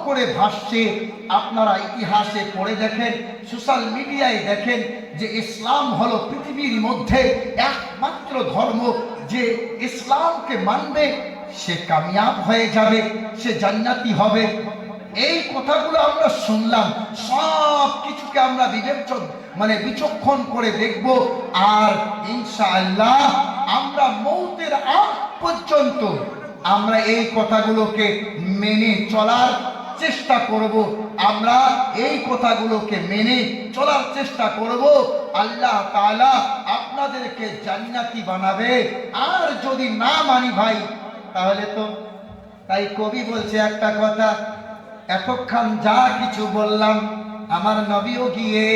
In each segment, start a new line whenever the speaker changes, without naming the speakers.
করে ভাসছে। আপনারা ইতিহাসে পড়ে দেখেন, সোশ্যাল মিডিয়ায় দেখেন যে ইসলাম হলো পৃথিবীর মধ্যে একমাত্র ধর্ম, যে ইসলামকে মানবে সে কামিয়াব হয়ে যাবে, সে জান্নাতি হবে। এই কথাগুলো আমরা শুনলাম, সব কিছুকে আমরা বিচক্ষণ করে দেখব। আর ইনশাআল্লাহ আমরা মৌতের আগ পর্যন্ত আমরা এই কথাগুলোকে মেনে চলার চেষ্টা করব। আমরা এই কথাগুলোকে মেনে চলার চেষ্টা করব। আল্লাহ তাআলা আপনাদেরকে জান্নাতি বানাবে। আর যদি না মানি ভাই, তাহলে তো, তাই কবি বলছে একটা কথা, এতক্ষণ যা কিছু বললাম আমার নবীও গিয়ে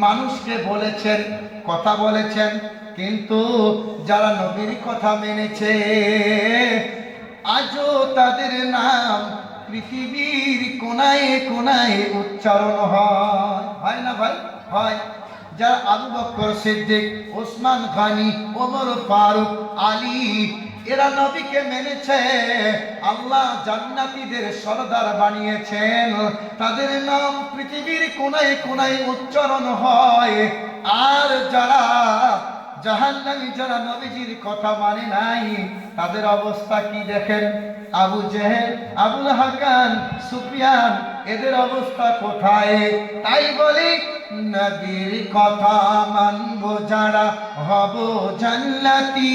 মানুষকে বলেছেন, কথা বলেছেন, কিন্তু যারা নবীর কথা মেনেছে আজও তাদের নাম পৃথিবীর কোনায় কোনায় উচ্চারণ হয় না ভাই? হয়। যারা আবু বকর সিদ্দিক, ওসমান গনি, ওমর ফারুক, আলী, এরা নবীকে মেনেছে, আল্লাহ জান্নাতীদের সরদার বানিয়েছেন, তাদের নাম পৃথিবীর কোনায় কোনায় উচ্চারণ হয়। আর যারা জাহান্নামী, যারা নবীজির কথা মানে নাই, তাদের অবস্থা কি দেখেন? আবু জেহেল, আবুল হাকান, সুফিয়ান, এদের অবস্থা কোথায়? তাই বলি নবীর কথা মানবো যারা হব জান্নাতি।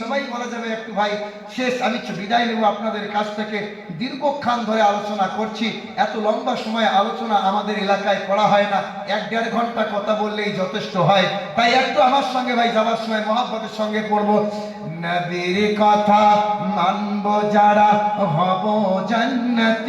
সবাই বলা যাবে একটু ভাই। শেষ আমি বিদায় নেব আপনাদের কাছ থেকে। দীর্ঘক্ষণ ধরে আলোচনা করছি, এত লম্বা সময় আলোচনা আমাদের এলাকায় করা হয় না, 1-1.5 ঘন্টা কথা বললেই যথেষ্ট হয়। তাই একটু আমার সঙ্গে ভাই যাওয়ার সময় মহব্বতের সঙ্গে পড়বো, নবীর কথা মানবো যারা হব জান্নাতি।